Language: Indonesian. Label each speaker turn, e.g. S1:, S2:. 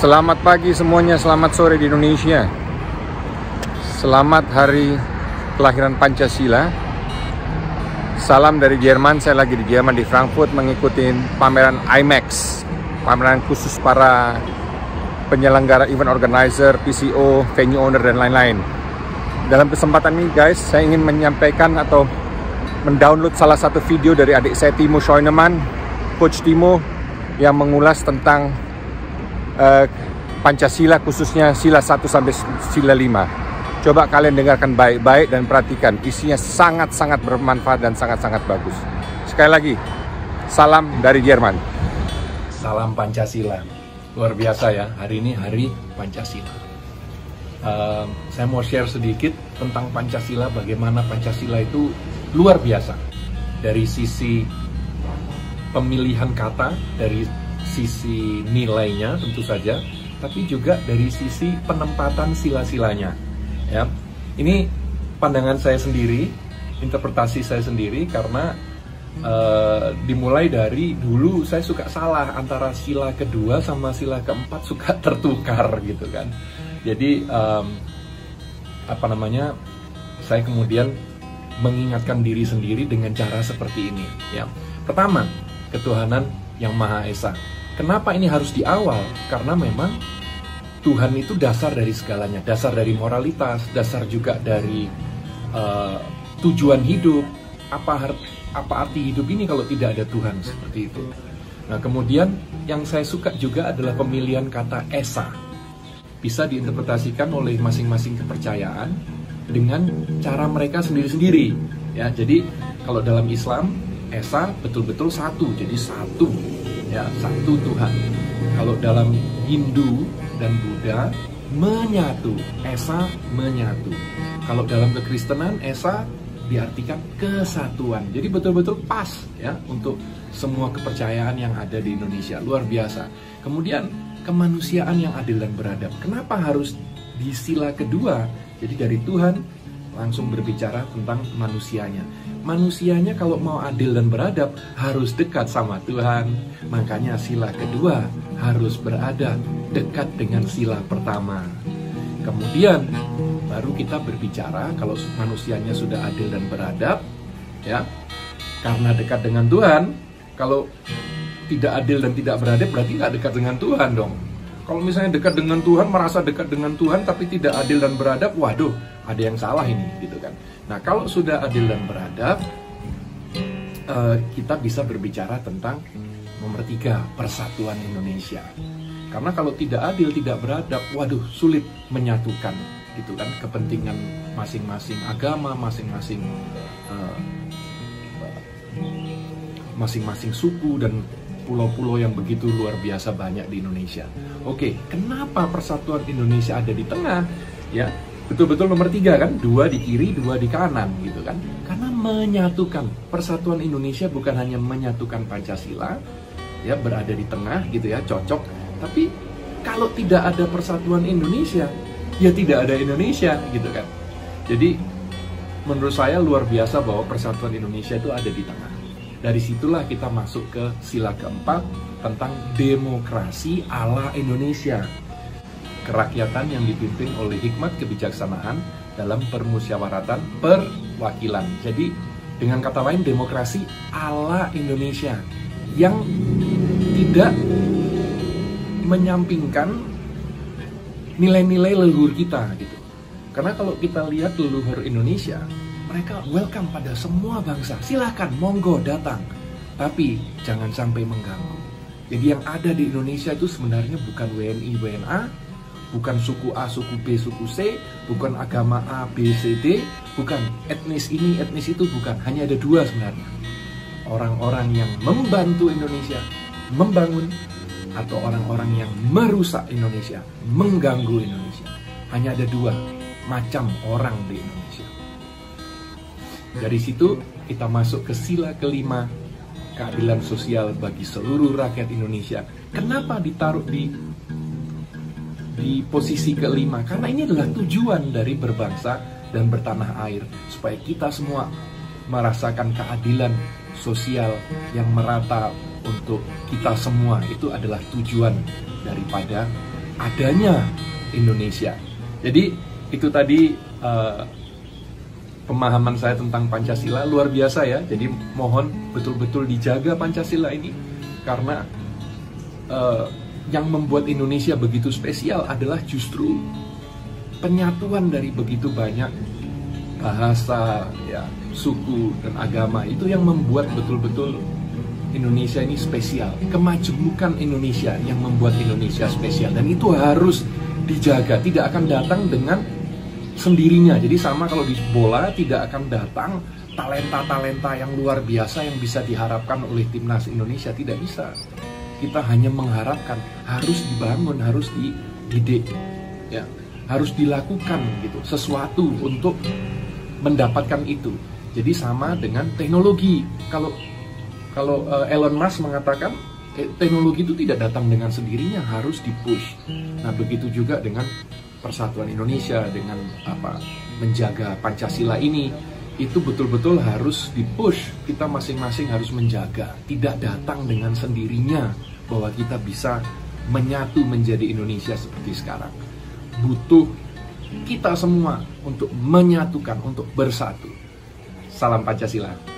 S1: Selamat pagi semuanya, selamat sore di Indonesia. Selamat hari kelahiran Pancasila. Salam dari Jerman, saya lagi di Jerman di Frankfurt mengikuti pameran IMAX, pameran khusus para penyelenggara, event organizer, PCO, venue owner, dan lain-lain. Dalam kesempatan ini guys, saya ingin menyampaikan atau mendownload salah satu video dari adik saya Timo Scheunemann, Coach Timo, yang mengulas tentang Pancasila, khususnya sila 1 sampai sila 5. Coba kalian dengarkan baik-baik dan perhatikan, isinya sangat-sangat bermanfaat dan sangat-sangat bagus. Sekali lagi, salam dari Jerman.
S2: Salam Pancasila. Luar biasa ya, hari ini hari Pancasila. Saya mau share sedikit tentang Pancasila, bagaimana Pancasila itu luar biasa. Dari sisi pemilihan kata, dari sisi nilainya tentu saja, tapi juga dari sisi penempatan sila-silanya. Ya, ini pandangan saya sendiri, interpretasi saya sendiri, karena dimulai dari dulu saya suka salah antara sila kedua sama sila keempat, suka tertukar gitu kan. Jadi saya kemudian mengingatkan diri sendiri dengan cara seperti ini. Ya, pertama, ketuhanan yang Maha Esa. Kenapa ini harus di awal? Karena memang Tuhan itu dasar dari segalanya, dasar dari moralitas, dasar juga dari tujuan hidup. Apa arti hidup ini kalau tidak ada Tuhan, seperti itu. Nah, kemudian yang saya suka juga adalah pemilihan kata Esa. Bisa diinterpretasikan oleh masing-masing kepercayaan dengan cara mereka sendiri-sendiri. Ya, jadi kalau dalam Islam, Esa betul-betul satu, jadi satu. Ya, satu Tuhan. Kalau dalam Hindu dan Buddha, menyatu, Esa menyatu. Kalau dalam kekristenan, Esa diartikan kesatuan. Jadi betul-betul pas ya untuk semua kepercayaan yang ada di Indonesia. Luar biasa. Kemudian kemanusiaan yang adil dan beradab. Kenapa harus di sila kedua? Jadi dari Tuhan langsung berbicara tentang manusianya. Manusianya kalau mau adil dan beradab harus dekat sama Tuhan. Makanya sila kedua harus berada dekat dengan sila pertama. Kemudian baru kita berbicara kalau manusianya sudah adil dan beradab, ya, karena dekat dengan Tuhan. Kalau tidak adil dan tidak beradab berarti nggak dekat dengan Tuhan dong. Kalau misalnya dekat dengan Tuhan, merasa dekat dengan Tuhan tapi tidak adil dan beradab, waduh, ada yang salah ini, gitu kan. Nah, kalau sudah adil dan beradab, kita bisa berbicara tentang nomor 3, persatuan Indonesia. Karena kalau tidak adil, tidak beradab, waduh, sulit menyatukan, gitu kan, kepentingan masing-masing agama, masing-masing suku dan pulau-pulau yang begitu luar biasa banyak di Indonesia. Oke, kenapa persatuan Indonesia ada di tengah? Ya, betul-betul nomor 3 kan, 2 di kiri, 2 di kanan, gitu kan. Karena menyatukan, persatuan Indonesia bukan hanya menyatukan Pancasila, ya, berada di tengah, gitu ya, cocok. Tapi kalau tidak ada persatuan Indonesia, ya tidak ada Indonesia, gitu kan. Jadi menurut saya luar biasa bahwa persatuan Indonesia itu ada di tengah. Dari situlah kita masuk ke sila keempat tentang demokrasi ala Indonesia. Kerakyatan yang dipimpin oleh hikmat kebijaksanaan dalam permusyawaratan perwakilan. Jadi dengan kata lain, demokrasi ala Indonesia yang tidak menyampingkan nilai-nilai leluhur kita, gitu. Karena kalau kita lihat leluhur Indonesia, mereka welcome pada semua bangsa. Silakan, monggo datang. Tapi jangan sampai mengganggu. Jadi yang ada di Indonesia itu sebenarnya bukan WNI, WNA, bukan suku A, suku B, suku C, bukan agama A, B, C, D, bukan etnis ini, etnis itu, bukan. Hanya ada 2 sebenarnya. Orang-orang yang membantu Indonesia membangun, atau orang-orang yang merusak Indonesia, mengganggu Indonesia. Hanya ada 2 macam orang di Indonesia. Dari situ kita masuk ke sila kelima, keadilan sosial bagi seluruh rakyat Indonesia. Kenapa ditaruh di posisi kelima? Karena ini adalah tujuan dari berbangsa dan bertanah air, supaya kita semua merasakan keadilan sosial yang merata untuk kita semua. Itu adalah tujuan daripada adanya Indonesia. Jadi itu tadi pemahaman saya tentang Pancasila, luar biasa ya. Jadi mohon betul-betul dijaga Pancasila ini, karena yang membuat Indonesia begitu spesial adalah justru penyatuan dari begitu banyak bahasa, ya, suku dan agama. Itu yang membuat betul-betul Indonesia ini spesial. Kemajemukan Indonesia yang membuat Indonesia spesial, dan itu harus dijaga. Tidak akan datang dengan sendirinya. Jadi sama kalau di bola, tidak akan datang talenta-talenta yang luar biasa yang bisa diharapkan oleh timnas Indonesia. Tidak bisa. Kita hanya mengharapkan, harus dibangun, harus dididik, ya, harus dilakukan gitu sesuatu untuk mendapatkan itu. Jadi sama dengan teknologi. Kalau Elon Musk mengatakan teknologi itu tidak datang dengan sendirinya, harus dipush. Nah, begitu juga dengan persatuan Indonesia, dengan menjaga Pancasila ini, itu betul-betul harus dipush. Kita masing-masing harus menjaga, tidak datang dengan sendirinya bahwa kita bisa menyatu menjadi Indonesia seperti sekarang. Butuh kita semua untuk menyatukan, untuk bersatu. Salam Pancasila.